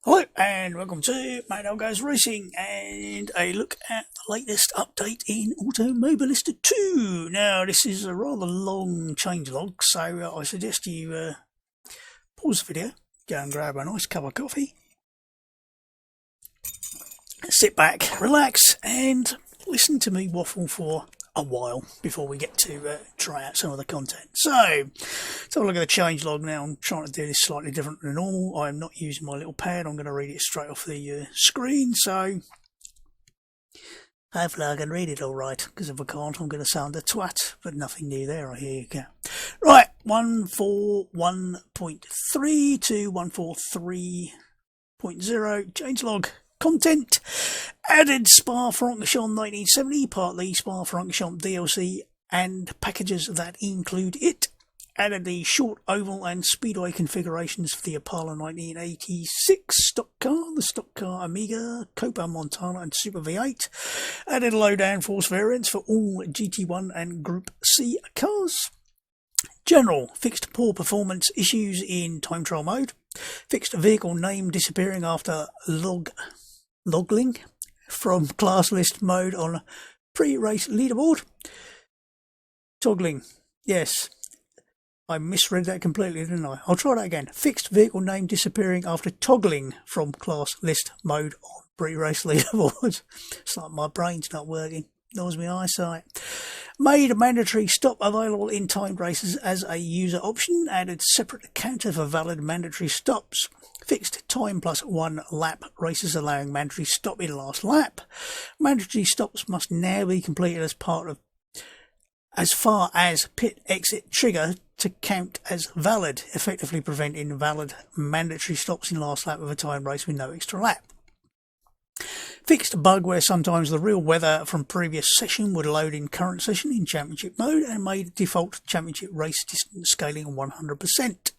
Hello and welcome to Mad Old Goes Racing and a look at the latest update in Automobilista 2. Now this is a rather long changelog, so I suggest you pause the video, go and grab a nice cup of coffee, sit back, relax and listen to me waffle for a while before we get to try out some of the content. So let's have a look at the changelog now. I'm trying to do this slightly different than normal. I'm not using my little pad. I'm going to read it straight off the screen, so hopefully I can read it all right, because if I can't I'm going to sound a twat, but nothing new there. Here you go. Right, 141.3 to 143.0 changelog. Content: added Spa-Francorchamps 1970, partly Spa-Francorchamps DLC and packages that include it. Added the short oval and speedway configurations for the Apollo 1986 stock car, the stock car Amiga, Copa Montana and Super V8. Added low downforce variants for all GT1 and Group C cars. General: fixed poor performance issues in time trial mode. Fixed vehicle name disappearing after logging from class list mode on pre-race leaderboard. Toggling. Yes, I misread that completely, didn't I? I'll try that again. Fixed vehicle name disappearing after toggling from class list mode on pre-race leaderboard. It's like my brain's not working. Nor is my eyesight. Made mandatory stop available in timed races as a user option. Added separate counter for valid mandatory stops. Fixed time plus 1 lap races allowing mandatory stop in last lap. Mandatory stops must now be completed as far as pit exit trigger to count as valid, effectively preventing valid mandatory stops in last lap of a time race with no extra lap. Fixed bug where sometimes the real weather from previous session would load in current session in championship mode, and made default championship race distance scaling 100%.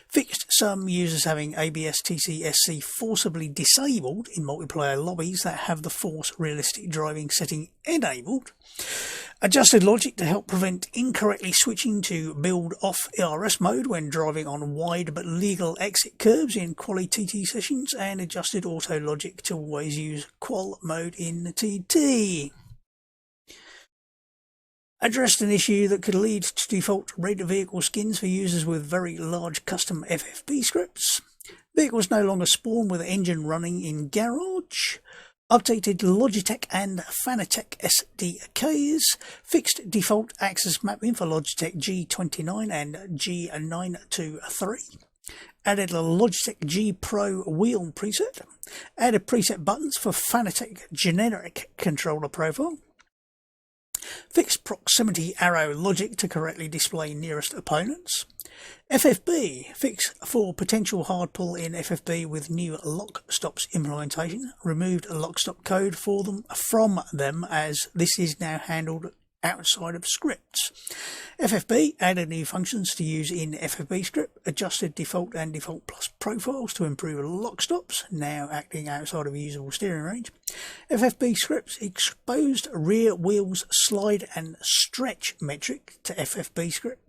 Fixed some users having ABS TCSC forcibly disabled in multiplayer lobbies that have the force realistic driving setting enabled. Adjusted logic to help prevent incorrectly switching to build off ERS mode when driving on wide but legal exit curbs in quali TT sessions, and adjusted auto logic to always use qual mode in TT. Addressed an issue that could lead to default red vehicle skins for users with very large custom FFP scripts. Vehicles no longer spawn with engine running in garage. Updated Logitech and Fanatec SDKs. Fixed default axis mapping for Logitech G29 and G923. Added a Logitech G Pro wheel preset. Added preset buttons for Fanatec generic controller profile. Fixed proximity arrow logic to correctly display nearest opponents. FFB, fix for potential hard pull in FFB with new lock stops implementation. Removed a lock stop code for them from them, as this is now handled outside of scripts. FFB added new functions to use in FFB script. Adjusted default and default plus profiles to improve lock stops, now acting outside of usable steering range. FFB scripts exposed rear wheels slide and stretch metric to FFB script.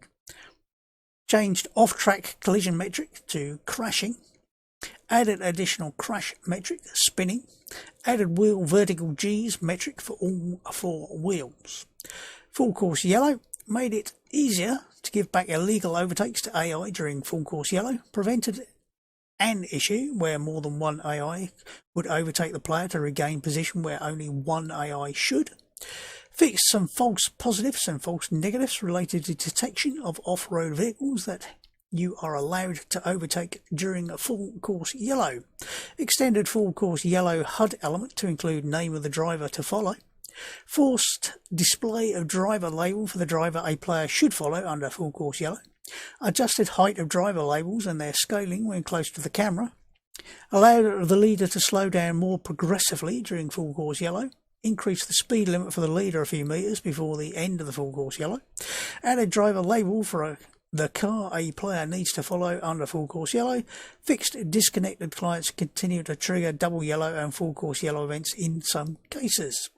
Changed off-track collision metric to crashing. Added additional crash metric spinning. Added wheel vertical G's metric for all 4 wheels. Full course yellow made it easier to give back illegal overtakes to AI during full course yellow. Prevented an issue where more than one AI would overtake the player to regain position where only one AI should. Fixed some false positives and false negatives related to detection of off-road vehicles that you are allowed to overtake during a full course yellow. Extended full course yellow HUD element to include name of the driver to follow. Forced display of driver label for the driver a player should follow under full course yellow. Adjusted height of driver labels and their scaling when close to the camera. Allowed the leader to slow down more progressively during full course yellow. Increase the speed limit for the leader a few metres before the end of the full course yellow. Added driver label for the car a player needs to follow under full course yellow. Fixed disconnected clients continue to trigger double yellow and full course yellow events in some cases.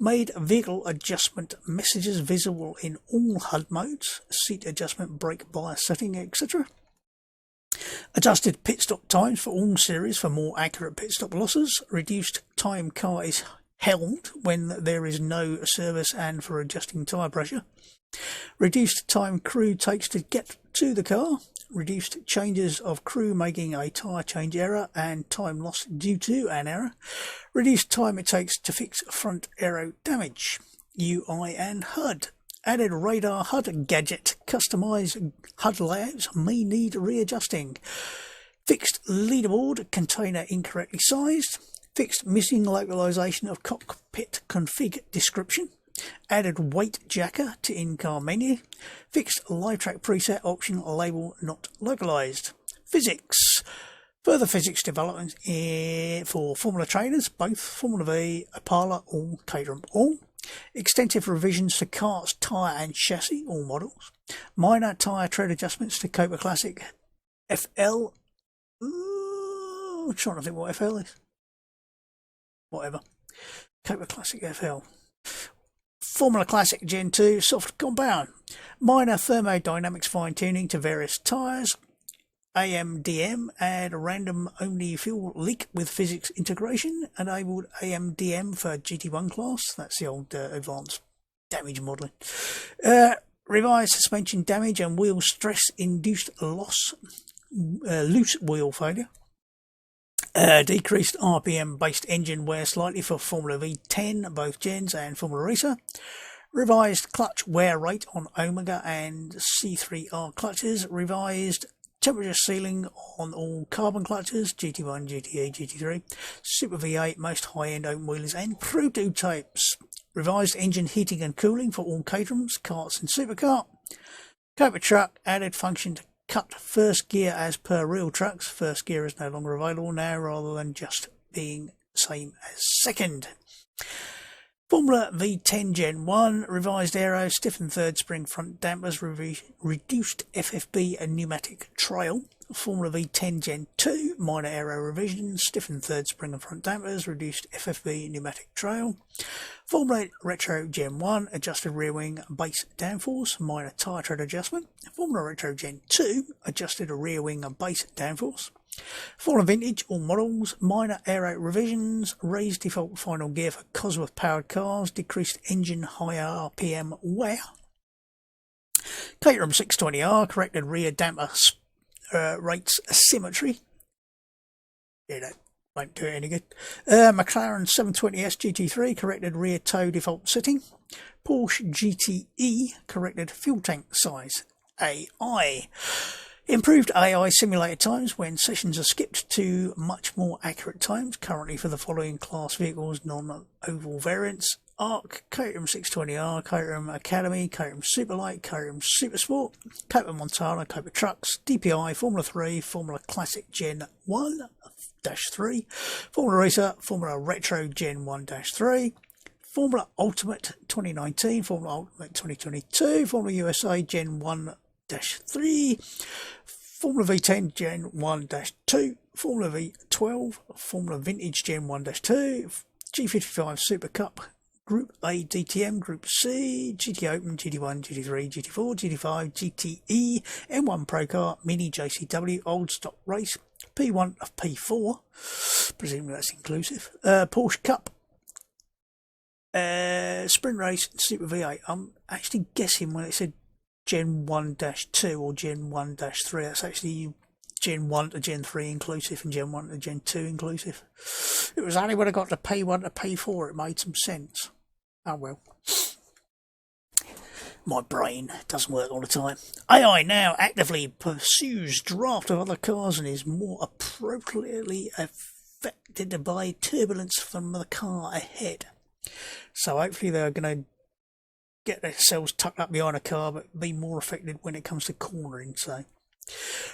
Made vehicle adjustment messages visible in all HUD modes, seat adjustment, brake bias setting, etc. Adjusted pit stop times for all series for more accurate pit stop losses. Reduced time car is held when there is no service and for adjusting tyre pressure. Reduced time crew takes to get to the car. Reduced changes of crew making a tyre change error and time lost due to an error. Reduced time it takes to fix front aero damage. UI and HUD. Added radar HUD gadget. Customised HUD layouts may need readjusting. Fixed leaderboard container incorrectly sized. Fixed missing localisation of cockpit config description. Added weight jacker to in-car menu. Fixed live track preset option label not localised. Physics. Further physics development for Formula trainers, both Formula V, Opala, all, Caterham, all. Extensive revisions to carts, tyre and chassis, all models. Minor tyre tread adjustments to Copa Classic FL. I'm trying to think what FL is. Whatever. Copa Classic FL. Formula Classic Gen 2 soft compound. Minor thermodynamics fine-tuning to various tyres. AMDM, add random only fuel leak with physics integration. Enabled AMDM for GT1 class. That's the old advanced damage modelling. Revised suspension damage and wheel stress induced loss. Loose wheel failure. Decreased RPM based engine wear slightly for Formula V10, both gens, and Formula Racer. Revised clutch wear rate on Omega and C3R clutches. Revised temperature ceiling on all carbon clutches, GT1, GTE, GT3, Super V8, most high-end open wheelers and prototypes. Revised engine heating and cooling for all Caterhams, karts and supercar. Copa truck, added function to cut first gear as per real trucks. First gear is no longer available now rather than just being same as second. Formula V10 Gen 1, revised aero, stiffened third spring front dampers, reduced FFB and pneumatic trail. Formula V10 Gen 2, minor aero revisions, stiffened third spring and front dampers, reduced FFB pneumatic trail. Formula Retro Gen 1, adjusted rear wing base downforce, minor tyre tread adjustment. Formula Retro Gen 2, adjusted rear wing base downforce. Formula Vintage, all models, minor aero revisions, raised default final gear for Cosworth powered cars, decreased engine higher RPM wear. Caterham 620R, corrected rear damper rates symmetry. Yeah, that won't do it any good. McLaren 720S GT3, corrected rear toe default setting. Porsche GTE, corrected fuel tank size. AI. Improved AI simulated times when sessions are skipped to much more accurate times, currently for the following class vehicles, non-oval variants. ARC, Caterham 620R, Caterham Academy, Caterham Superlight, Caterham Supersport, Copa Montana, Copa Trucks, DPI, Formula 3, Formula Classic Gen 1-3, Formula Racer, Formula Retro Gen 1-3, Formula Ultimate 2019, Formula Ultimate 2022, Formula USA Gen 1-3, Formula V10 Gen 1-2, Formula V12, Formula Vintage Gen 1-2, G55 Super Cup, Group A DTM, Group C, GT Open, GT1, GT3, GT4, GT5, GTE, M1 Pro Car, Mini JCW, Old Stock Race, P1 of P4, presumably that's inclusive, Porsche Cup, Sprint Race, Super V8. I'm actually guessing when it said Gen 1-2 or Gen 1-3, that's actually Gen 1 to Gen 3 inclusive and Gen 1 to Gen 2 inclusive. It was only when I got to P1 to P4 it made some sense. Oh well. My brain doesn't work all the time. AI now actively pursues draft of other cars and is more appropriately affected by turbulence from the car ahead. So hopefully they're going to get themselves tucked up behind a car but be more affected when it comes to cornering. So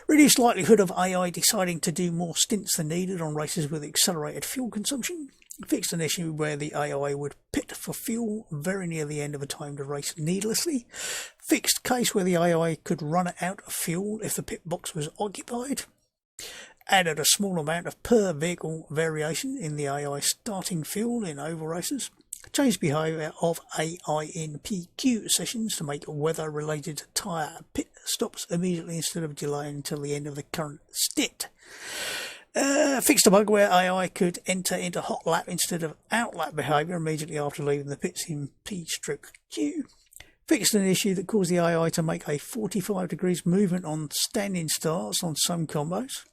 reduced likelihood of AI deciding to do more stints than needed on races with accelerated fuel consumption. Fixed an issue where the AI would pit for fuel very near the end of a timed race needlessly. Fixed case where the AI could run out of fuel if the pit box was occupied. Added a small amount of per vehicle variation in the AI starting fuel in oval races. Changed behaviour of AI in PQ sessions to make weather related tyre pit stops immediately instead of delaying until the end of the current stint. Fixed a bug where AI could enter into hot lap instead of out lap behaviour immediately after leaving the pits in P/Q. Fixed an issue that caused the AI to make a 45 degrees movement on standing starts on some combos.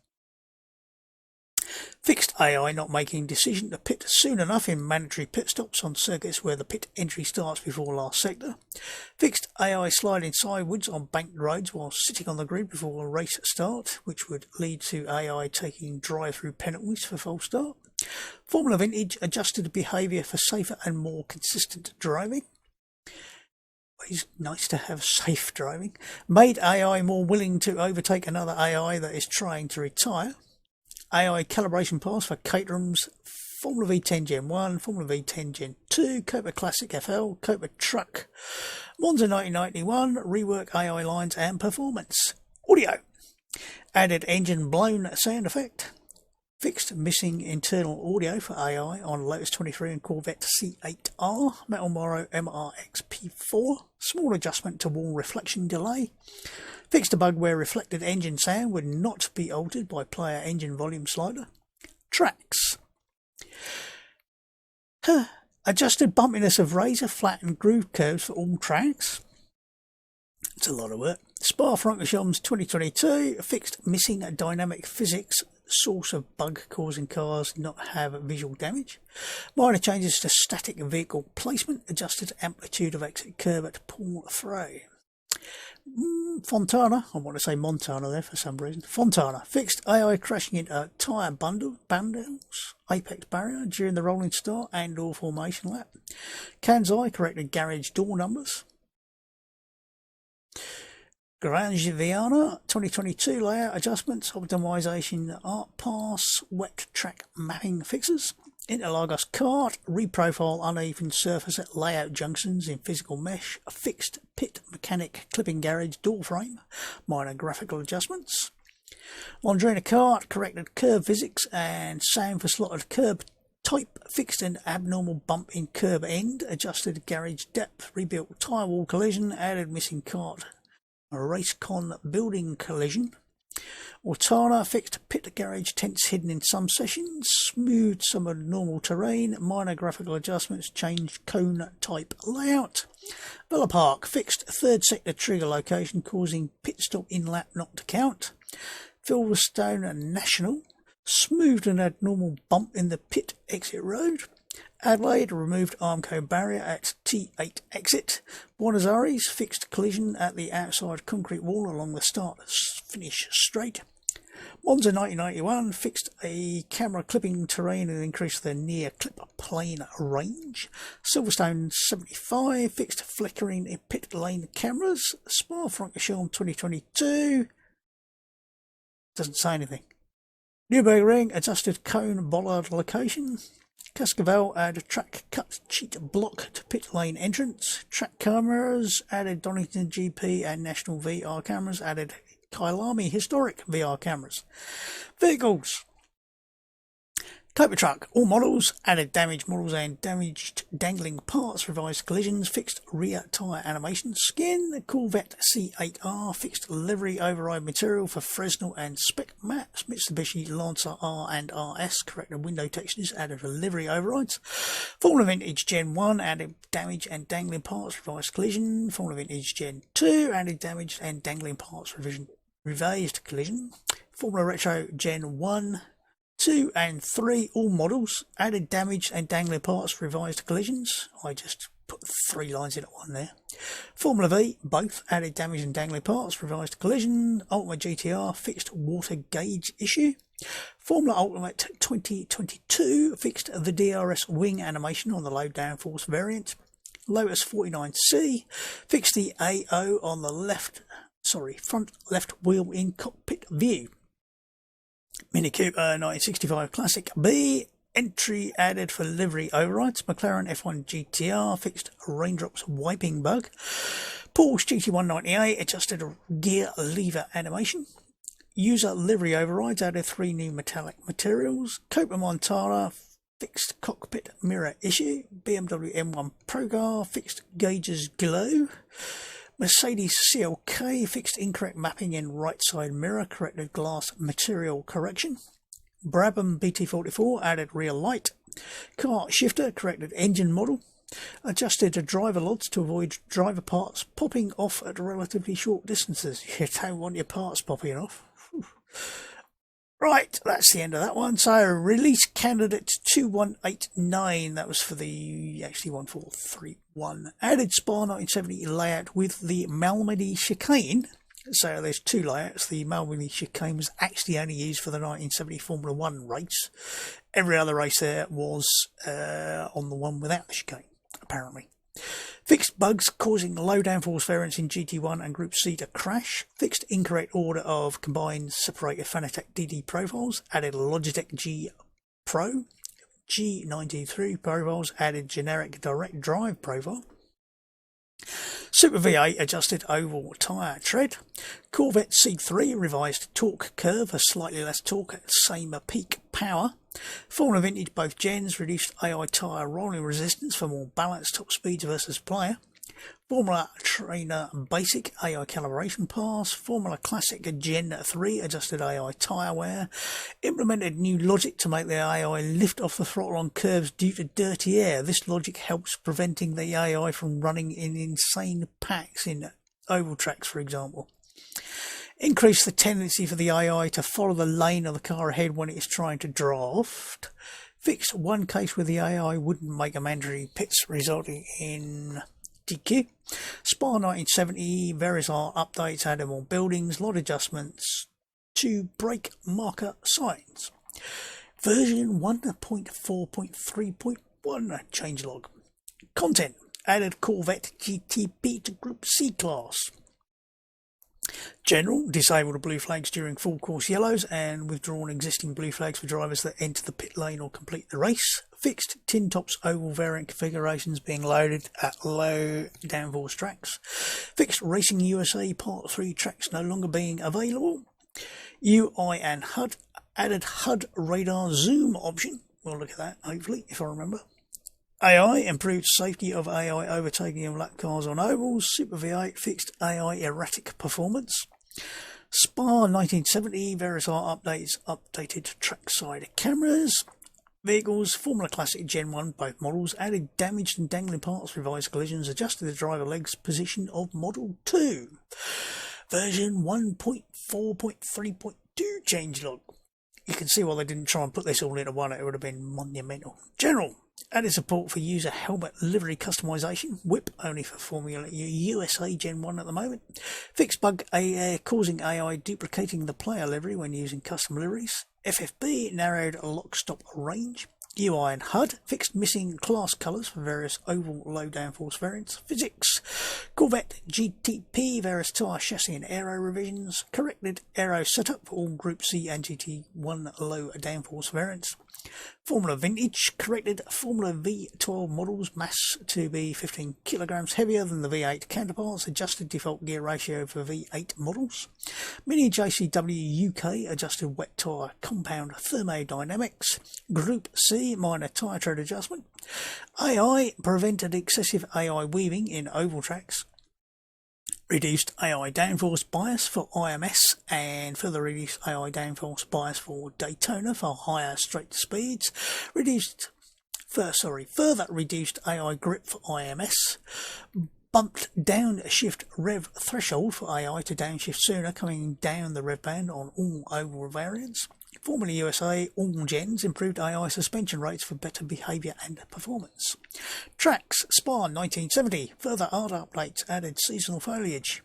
Fixed AI not making decision to pit soon enough in mandatory pit stops on circuits where the pit entry starts before last sector. Fixed AI sliding sideways on banked roads while sitting on the grid before a race start, which would lead to AI taking drive-through penalties for false start. Formula Vintage adjusted behaviour for safer and more consistent driving. It's nice to have safe driving. Made AI more willing to overtake another AI that is trying to retire. AI calibration pass for Caterhams, Formula V10 Gen 1, Formula V10 Gen 2, Copa Classic FL, Copa Truck, Monza 1991, rework AI lines and performance. Audio. Added engine blown sound effect. Fixed missing internal audio for AI on Lotus 23 and Corvette C8R, Metal Moro MRX P4, small adjustment to wall reflection delay. Fixed a bug where reflected engine sound would not be altered by player engine volume slider. Tracks. Adjusted bumpiness of razor flat and groove curves for all tracks. It's a lot of work. Spa-Francorchamps 2022 fixed missing dynamic physics source of bug causing cars not have visual damage. Minor changes to static vehicle placement. Adjusted amplitude of exit curve at Paul Frey. Fontana, I want to say Montana there for some reason. Fontana fixed AI crashing into tyre bundles, apex barrier during the rolling start and or formation lap. Kansai corrected garage door numbers. Grange Viana 2022 layout adjustments, optimization, art pass, wet track mapping fixes. Interlagos kart, reprofile uneven surface at layout junctions in physical mesh, a fixed pit mechanic clipping garage door frame, minor graphical adjustments. Londrina kart, corrected curve physics and sound for slotted curb type, fixed an abnormal bump in curb end, adjusted garage depth, rebuilt tyre wall collision, added missing kart, a racecon building collision. Ortana fixed pit garage tents hidden in some sessions, smoothed some of normal terrain, minor graphical adjustments, changed cone type layout. Villa Park fixed third sector trigger location causing pit stop in lap not to count. Silverstone National smoothed an abnormal bump in the pit exit road. Adelaide removed Armco barrier at T8 exit. Buenos Aires fixed collision at the outside concrete wall along the start finish straight. Monza 1991 fixed a camera clipping terrain and increased the near clip plane range. Silverstone 75 fixed flickering in pit lane cameras. Spa-Francorchamps 2022 doesn't say anything. Nürburgring adjusted cone bollard location. Cascavel added track cut cheat block to pit lane entrance. Track cameras added Donington GP and National VR cameras, added Kyalami historic VR cameras. Vehicles. Copa Truck, all models, added damaged models and damaged dangling parts, revised collisions, fixed rear tyre animation skin. Corvette C8R fixed livery override material for Fresnel and spec maps. Mitsubishi Lancer R and RS corrected window textures, added livery overrides. Formula Vintage Gen 1 added damaged and dangling parts, revised collision. Formula Vintage Gen 2 added damaged and dangling parts, revised collision. Formula Retro Gen 1, 2 and 3, all models, added damaged and dangling parts, revised collisions. I just put 3 lines in at one there. Formula V, both, added damaged and dangling parts, revised collision. Ultimate GTR, fixed water gauge issue. Formula Ultimate 2022, fixed the DRS wing animation on the low downforce variant. Lotus 49C, fixed the AO on the front left wheel in cockpit view. Mini Cooper 1965 Classic B, entry added for livery overrides. McLaren F1 GTR fixed raindrops wiping bug. Porsche GT198 adjusted gear lever animation. User livery overrides, added 3 new metallic materials. Copa Montana fixed cockpit mirror issue. BMW M1 Pro Car fixed gauges glow. Mercedes CLK fixed incorrect mapping in right side mirror, corrected glass material correction. Brabham BT44 added rear light. Car shifter corrected engine model. Adjusted driver lods to avoid driver parts popping off at relatively short distances. You don't want your parts popping off. Right, that's the end of that one. So, release candidate 2189. That was for the actually 1431. Added Spa 1970 layout with the Malmedy chicane. So there's two layouts. The Malmedy chicane was actually only used for the 1970 Formula 1 race. Every other race there was on the one without the chicane, apparently. Fixed bugs causing low downforce variance in GT1 and Group C to crash. Fixed incorrect order of combined separated Fanatec DD profiles. Added Logitech G Pro. G923 profiles. Added generic direct drive profile. Super V8 adjusted oval tyre tread. Corvette C3 revised torque curve for slightly less torque at same peak power. Formula Vintage both gens reduced AI tyre rolling resistance for more balanced top speeds versus player. Formula Trainer Basic AI calibration pass. Formula Classic Gen 3 adjusted AI tyre wear. Implemented new logic to make the AI lift off the throttle on curves due to dirty air. This logic helps preventing the AI from running in insane packs in oval tracks, for example. Increase the tendency for the AI to follow the lane of the car ahead when it is trying to draft. Fixed one case where the AI wouldn't make a mandatory pits, resulting in DQ. Spa 1970, various art updates, added more buildings, lot adjustments to brake marker signs. Version 1.4.3.1 changelog. Content, added Corvette GTP to Group C class. General, disable the blue flags during full course yellows and withdrawn existing blue flags for drivers that enter the pit lane or complete the race. Fixed tin tops oval variant configurations being loaded at low downforce tracks. Fixed Racing USA Part 3 tracks no longer being available. UI and HUD, added HUD Radar zoom option. We'll look at that, hopefully, if I remember. AI, improved safety of AI overtaking of lap cars on ovals. Super V8, fixed AI erratic performance. Spa 1970, various art updates, updated trackside cameras. Vehicles, Formula Classic Gen 1, both models, added damaged and dangling parts, revised collisions, adjusted the driver legs position of Model 2. Version 1.4.3.2 changelog. You can see why they didn't try and put this all into one, it would have been monumental. General, added support for user helmet livery customization. Whip only for Formula USA Gen 1 at the moment. Fixed bug causing AI duplicating the player livery when using custom liveries. FFB narrowed lock stop range. UI and HUD fixed missing class colours for various oval low downforce variants. Physics, Corvette GTP various tyre chassis and aero revisions. Corrected aero setup for all Group C and GT1 low downforce variants. Formula Vintage corrected Formula V12 models mass to be 15 kilograms heavier than the V8 counterparts, adjusted default gear ratio for V8 models. Mini JCW UK adjusted wet tyre compound thermodynamics. Group C minor tyre tread adjustment. AI prevented excessive AI weaving in oval tracks. Reduced AI downforce bias for IMS and further reduced AI downforce bias for Daytona for higher straight speeds. Further reduced AI grip for IMS. Bumped downshift rev threshold for AI to downshift sooner, coming down the rev band on all oval variants. Formula USA all gens improved AI suspension rates for better behaviour and performance. Tracks, Spa 1970, further art updates, added seasonal foliage.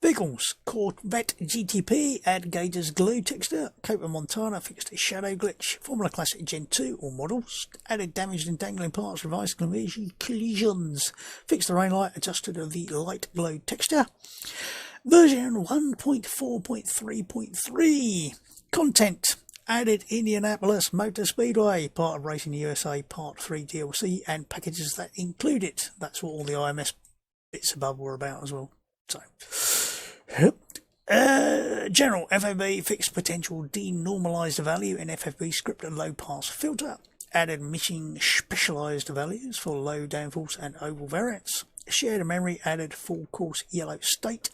Vehicles, Corvette GTP, add gauges glue texture. Copa Montana fixed shadow glitch. Formula Classic Gen 2, all models, added damaged and dangling parts, revised collisions. Fixed the rain light, adjusted the light glow texture. Version 1.4.3.3. Content, added Indianapolis Motor Speedway, part of Racing USA Part 3 DLC and packages that include it. That's what all the IMS bits above were about as well. So, general FFB fixed potential denormalized value in FFB script and low pass filter. Added missing specialized values for low downforce and oval variants. shared memory added full course yellow state.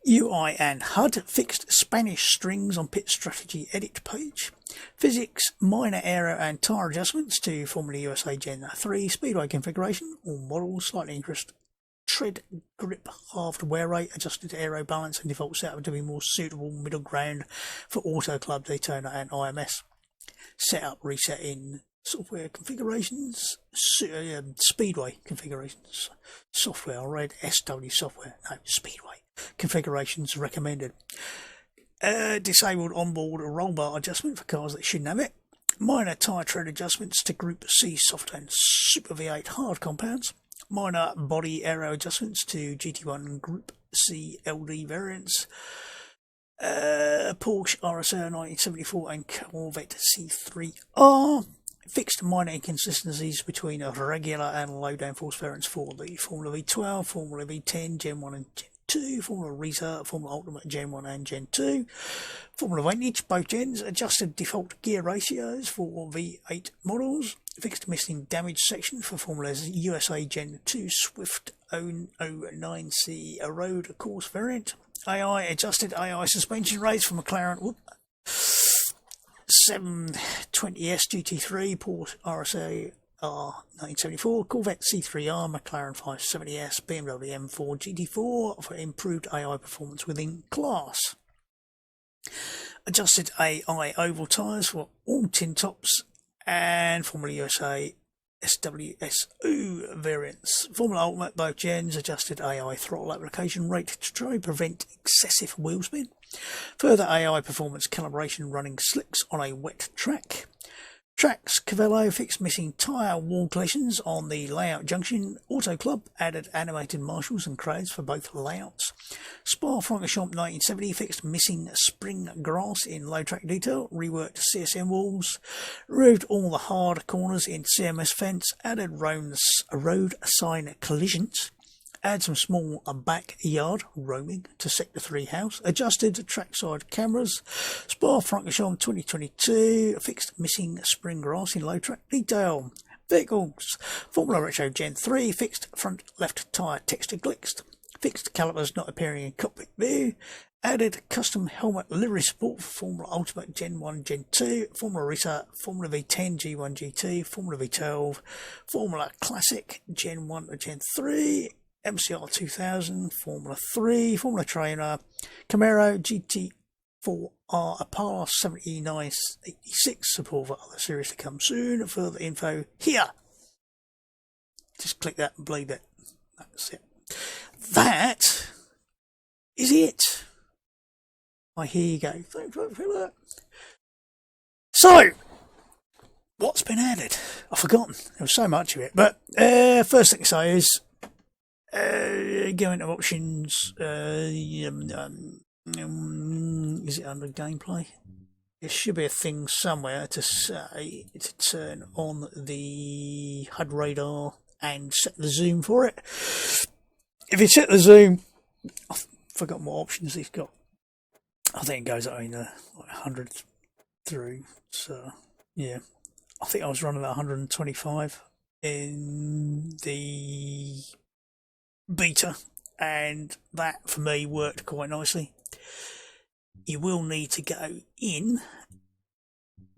UI and HUD fixed Spanish strings on pit strategy edit page. Physics minor aero and tyre adjustments to Formula USA Gen 3 Speedway configuration. All models slightly increased tread grip, halved wear rate, adjusted aero balance and default setup to be more suitable middle ground for Auto Club, Daytona and IMS. Setup reset in software configurations, Speedway configurations, software, I read SW software, no, Speedway configurations recommended. Disabled onboard roll bar adjustment for cars that shouldn't have it. Minor tyre tread adjustments to Group C soft and Super V8 hard compounds. Minor body aero adjustments to GT1 Group C LD variants. Porsche RSR 1974 and Corvette C3R. Fixed minor inconsistencies between a regular and low downforce variants for the Formula V12, Formula V10, Gen 1 and Gen 2, Formula Racing, Formula Ultimate Gen 1 and Gen 2, Formula Vantage, both gens, adjusted default gear ratios for V8 models, fixed missing damage section for Formula USA Gen 2 Swift 009C Road Course variant, AI adjusted AI suspension rates for McLaren 720S GT3, Porsche RSA R1974, Corvette C3R, McLaren 570S, BMW M4 GT4 for improved AI performance within class. Adjusted AI oval tyres for all tin tops and Formula USA SWSO variants. Formula Ultimate, both gens, adjusted AI throttle application rate to try and prevent excessive wheel spin. Further AI performance calibration running slicks on a wet track. Tracks Cavallo fixed missing tyre wall collisions on the layout junction. Auto Club added animated marshals and crowds for both layouts. Spa-Francorchamps 1970 fixed missing spring grass in low track detail. Reworked CSM walls. Removed all the hard corners in CMS fence. Added road sign collisions. Add some small backyard roaming to Sector 3 house. Adjusted trackside cameras. Spa-Francorchamps 2022. Fixed missing spring grass in low track detail. Vehicles. Formula Retro Gen 3. Fixed front left tyre texture glitched. Fixed calipers not appearing in cockpit view. Added custom helmet livery support for Formula Ultimate Gen 1, Gen 2, Formula Racing, Formula V10, G1, GT, Formula V12, Formula Classic Gen 1 to Gen 3, MCR 2000, Formula 3, Formula Trainer, Camaro, GT4R, Apollo 7986, support for other series to come soon. Further info here. Just click that and believe it. That's it. That is it. Here you go. Thanks for that. So, what's been added? I've forgotten. There was so much of it. But first thing to say is, go into options. Is it under gameplay? There should be a thing somewhere to say to turn on the HUD radar and set the zoom for it. If you set the zoom, I've forgotten what options it's got. I think it goes like 100 through. So yeah, I think I was running at 125 in the beta, and that for me worked quite nicely. You will need to go in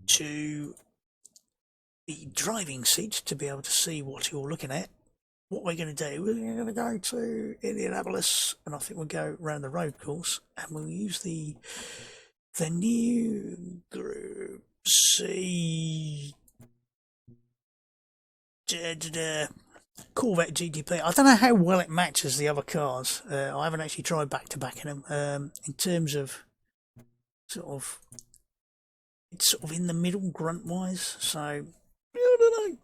to the driving seat to be able to see what you're looking at. What we're going to do, we're going to go to Indianapolis, and I think we'll go around the road course, and we'll use the new Group C Corvette GTP. I don't know how well it matches the other cars. I haven't actually tried back-to-backing them. In terms of it's sort of in the middle grunt-wise. So I don't know.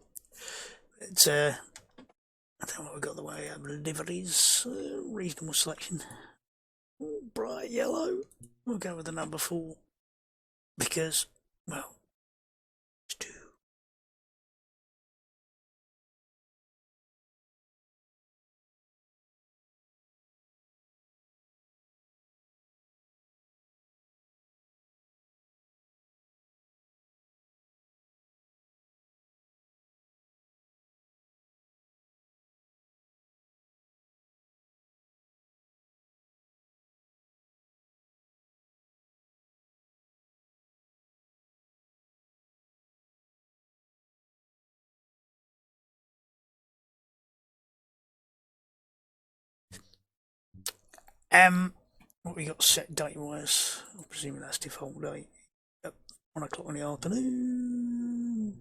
It's I don't know what we've got the way of liveries. Reasonable selection. Bright yellow. We'll go with the number 4 because, well, it's 2. What we got set date wise? I'm presuming that's default date. Yep, 1 o'clock in the afternoon.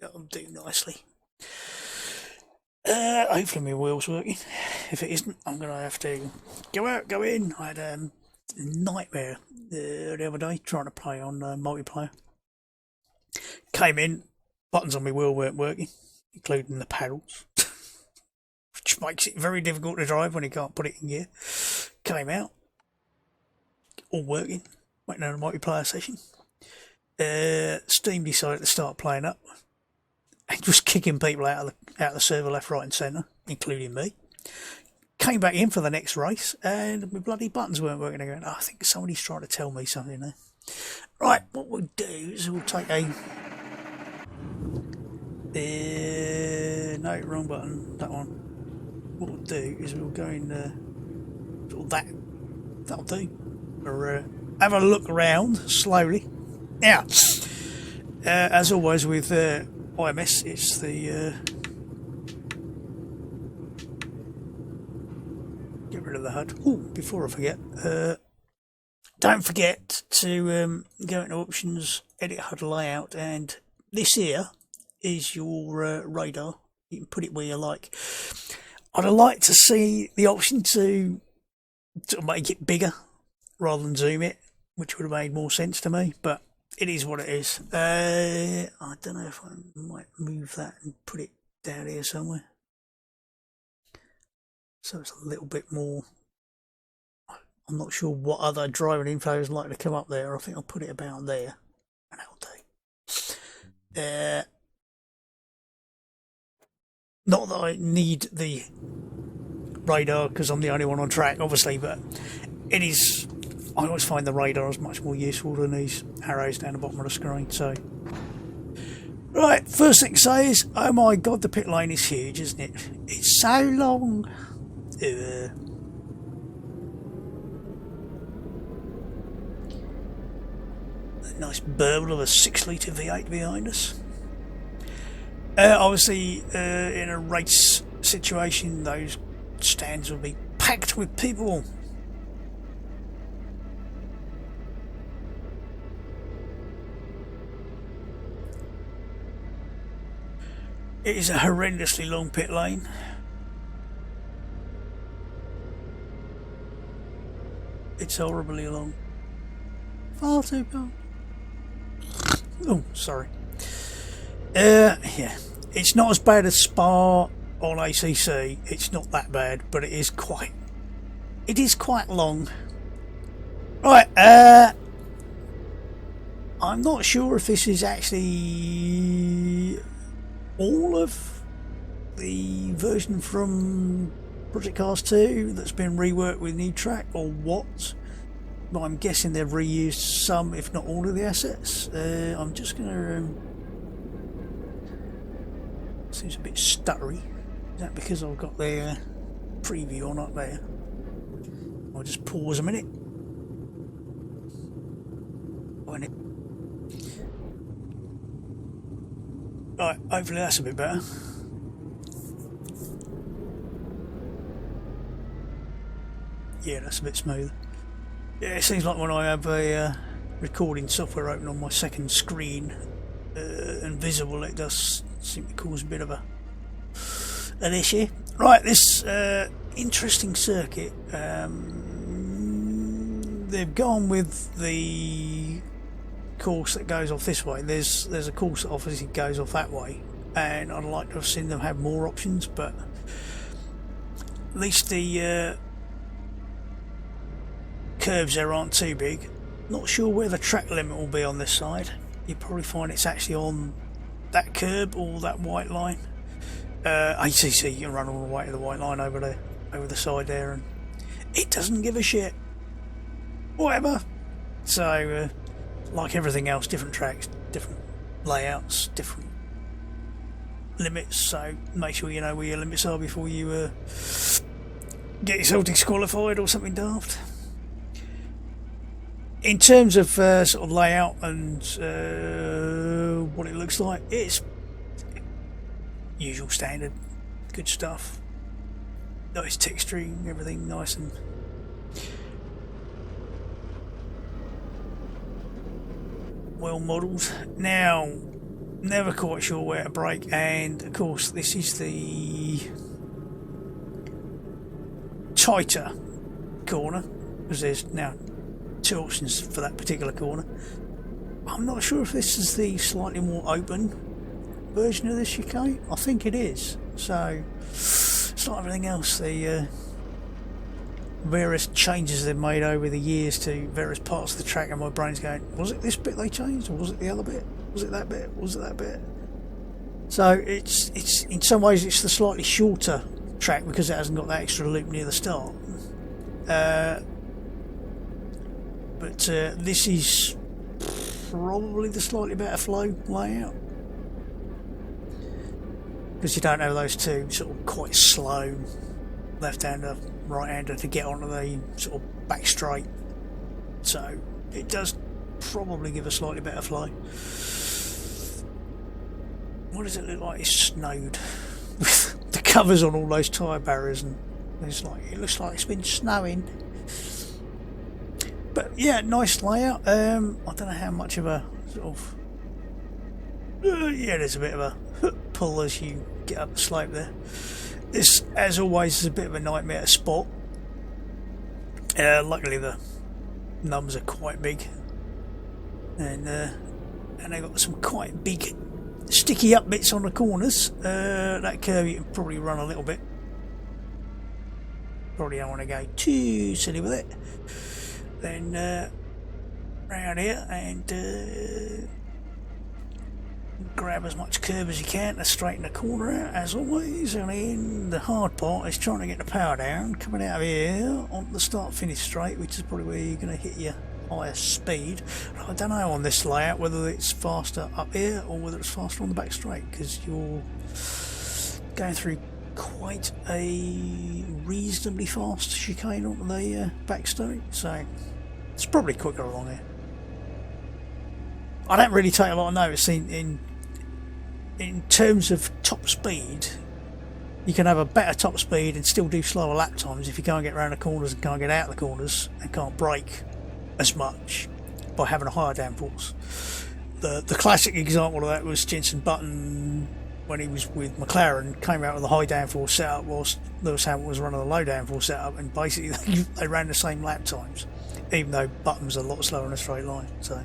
That'll do nicely. Hopefully my wheel's working. If it isn't, I'm gonna have to go out, go in. I had a nightmare the other day trying to play on multiplayer. Came in, buttons on my wheel weren't working, including the paddles, which makes it very difficult to drive when you can't put it in gear. Came out, all working, waiting on a multiplayer session. Steam decided to start playing up and just kicking people out of the server left, right and centre, including me. Came back in for the next race and my bloody buttons weren't working again. I think somebody's trying to tell me something there. Right, what we'll do is we'll take a... no, wrong button, that one. What we'll do is we'll go in that'll do. We'll have a look around slowly. Now, as always with IMS, it's the... get rid of the HUD. Oh, before I forget, don't forget to go into options, edit HUD layout, and this here is your radar. You can put it where you like. I'd like to see the option to make it bigger rather than zoom it, which would have made more sense to me, but it is what it is. I don't know if I might move that and put it down here somewhere, so it's a little bit more. I'm not sure what other driving info is likely to come up there. I think I'll put it about there, and that'll do. Not that I need the radar because I'm the only one on track, obviously, but it is. I always find the radar is much more useful than these arrows down the bottom of the screen. So, right, first thing to say is, oh my god, the pit lane is huge, isn't it? It's so long. A nice burble of a 6-litre V8 behind us. Obviously, in a race situation, those stands will be packed with people. It is a horrendously long pit lane. It's horribly long. Far too long. Oh, sorry. Yeah, it's not as bad as Spa on ACC. It's not that bad, but it is quite long. Right, I'm not sure if this is actually all of the version from Project Cars 2 that's been reworked with new track or what, but I'm guessing they've reused some, if not all, of the assets. I'm just going to... seems a bit stuttery. Is that because I've got the preview on up there? I'll just pause a minute. Right, hopefully that's a bit better. Yeah, that's a bit smoother. Yeah, it seems like when I have a recording software open on my second screen and visible, it does seem to cause a bit of an issue. Right, this interesting circuit. They've gone with the course that goes off this way. There's a course that obviously goes off that way, and I'd like to have seen them have more options, but at least the curves there aren't too big. Not sure where the track limit will be on this side. You'll probably find it's actually on that curb or that white line. ACC, you can run all the way to the white line over the side there, and it doesn't give a shit. Whatever. So, like everything else, different tracks, different layouts, different limits. So make sure you know where your limits are before you get yourself disqualified or something daft. In terms of sort of layout and what it looks like, it's usual standard, good stuff. nice texturing, everything nice and well modelled. Now, never quite sure where to brake, and of course this is the tighter corner, because there's now 2 options for that particular corner. I'm not sure if this is the slightly more open version of the chicane. I think it is. So it's like everything else, the various changes they've made over the years to various parts of the track, and my brain's going, was it this bit they changed, or was it the other bit, was it that bit, was it that bit? So it's in some ways it's the slightly shorter track because it hasn't got that extra loop near the start, but this is probably the slightly better flow layout, because you don't have those two sort of quite slow left-hander, right-hander to get onto the sort of back straight. So it does probably give a slightly better flow. What does it look like? It's snowed with the covers on all those tyre barriers, and it looks like it's been snowing. But yeah, nice layout. I don't know how much of a sort of yeah, there's a bit of a pull as you get up the slope there. This, as always, is a bit of a nightmare to spot. Luckily the nums are quite big, and they've got some quite big sticky up bits on the corners. That curve you can probably run a little bit. Probably don't want to go too silly with it. Then round here and grab as much curve as you can to straighten the corner out, as always. And then the hard part is trying to get the power down, coming out of here on the start-finish straight, which is probably where you're going to hit your highest speed. I don't know on this layout whether it's faster up here or whether it's faster on the back straight, because you're going through quite a reasonably fast chicane onto the back straight, so it's probably quicker along here. I don't really take a lot of notice in terms of top speed. You can have a better top speed and still do slower lap times if you can't get around the corners and can't get out of the corners and can't brake as much by having a higher downforce. The classic example of that was Jenson Button when he was with McLaren, came out with a high downforce setup whilst Lewis Hamilton was running a low downforce setup, and basically they ran the same lap times, even though Button was a lot slower in a straight line. So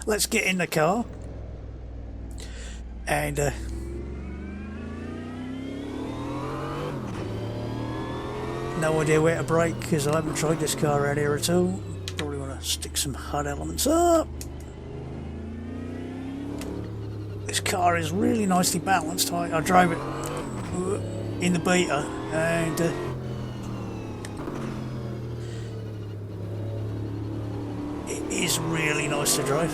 let's get in the car and no idea where to brake because I haven't tried this car around here at all. Probably want to stick some HUD elements up. This car is really nicely balanced. I drove it in the beta, and it is really nice to drive.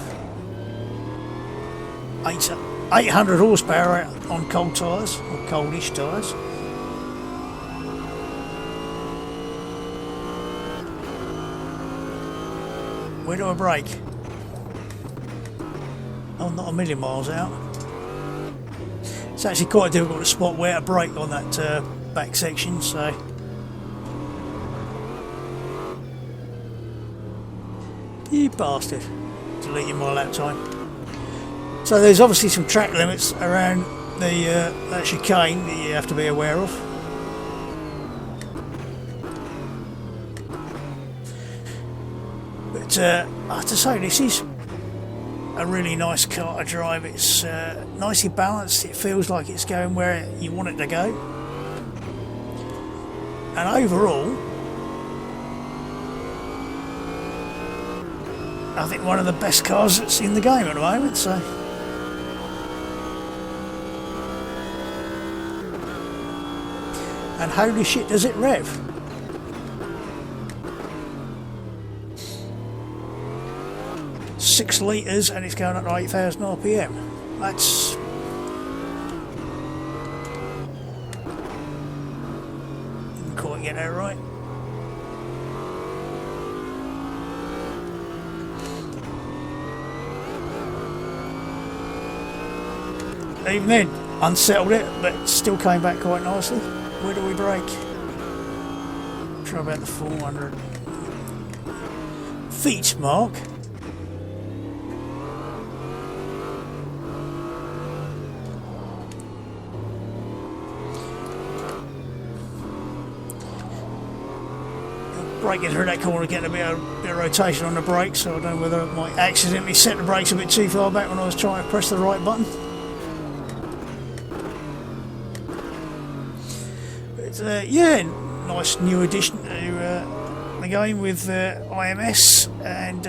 800 horsepower on cold tyres, or coldish tyres. Where do I brake? I'm not a million miles out. It's actually quite difficult to spot where to brake on that back section, so you bastard, deleting my lap time. So there's obviously some track limits around the that chicane that you have to be aware of. But I have to say, this is a really nice car to drive. It's nicely balanced. It feels like it's going where you want it to go, and overall I think one of the best cars that's in the game at the moment. So and holy shit does it rev. Six litres and it's going up to 8,000 RPM. That's didn't quite get that right. Even then, unsettled it, but still came back quite nicely. Where do we brake? try about the 400 feet mark. Braking through that corner, getting a bit of rotation on the brakes, so I don't know whether I might accidentally set the brakes a bit too far back when I was trying to press the right button. But yeah, nice new addition to the game with IMS, and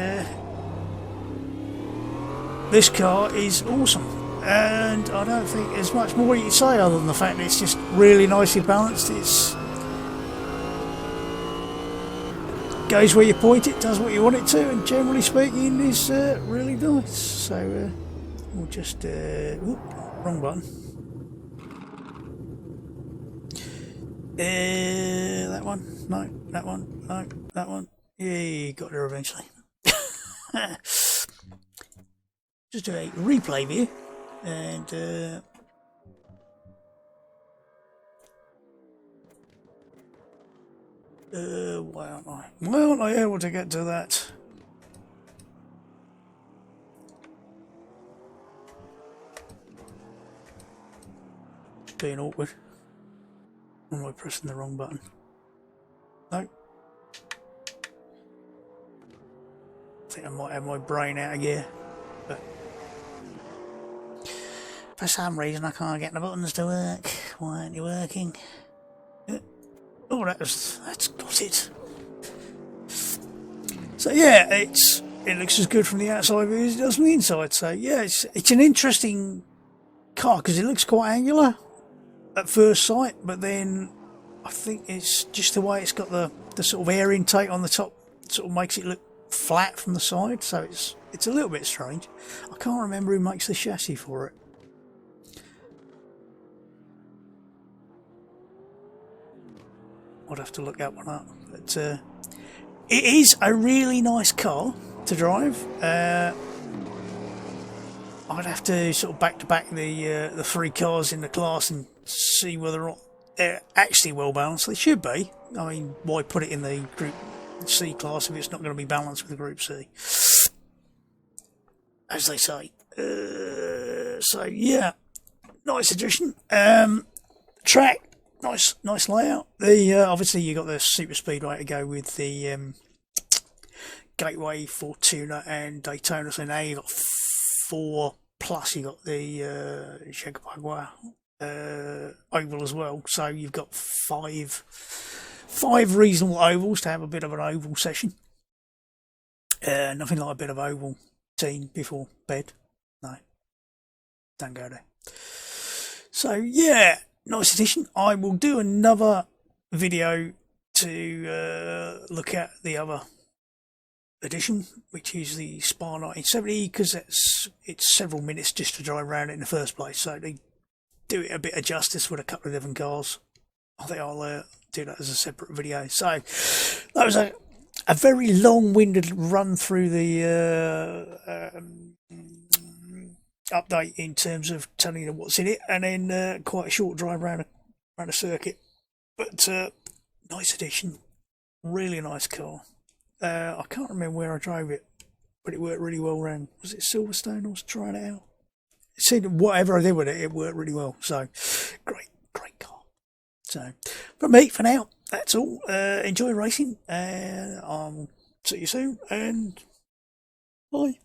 this car is awesome. And I don't think there's much more you can say other than the fact that it's just really nicely balanced. It's goes where you point it, does what you want it to, and generally speaking is really nice. So we'll just wrong button. That one, no, that one, no, that one. Yeah, you got there eventually. Just do a replay view, and why aren't I able to get to that? Being awkward. Or am I pressing the wrong button? No. I think I might have my brain out of gear, but for some reason I can't get the buttons to work. Why aren't you working? Oh, that's got it. So yeah, it looks as good from the outside as it does from the inside. So yeah, it's an interesting car because it looks quite angular at first sight, but then I think it's just the way it's got the sort of air intake on the top sort of makes it look flat from the side. So it's a little bit strange. I can't remember who makes the chassis for it. I'd have to look that one up, but it is a really nice car to drive. I'd have to sort of back to back the three cars in the class and see whether or not they're actually well balanced. They should be. I mean, why put it in the Group C class if it's not going to be balanced with the Group C, as they say. So yeah, nice addition. Track. Nice layout. The obviously you got the super speedway to go with the Gateway, Fortuna, and Daytona. So now you got 4 plus. You got the Checopagua oval as well. So you've got five reasonable ovals to have a bit of an oval session. Nothing like a bit of oval team before bed. No, don't go there. So yeah. Nice addition. I will do another video to look at the other edition, which is the Spa 1970, because it's several minutes just to drive around it in the first place. So they do it a bit of justice with a couple of different cars. I think I'll do that as a separate video. So that was a very long-winded run through the update in terms of telling you what's in it, and then quite a short drive around a circuit. But nice addition, really nice car. I can't remember where I drove it, but it worked really well around. Was it Silverstone? I was trying it out. It seemed whatever I did with it, it worked really well. So great car. So from me for now, that's all. Enjoy racing, and I'll see you soon, and bye.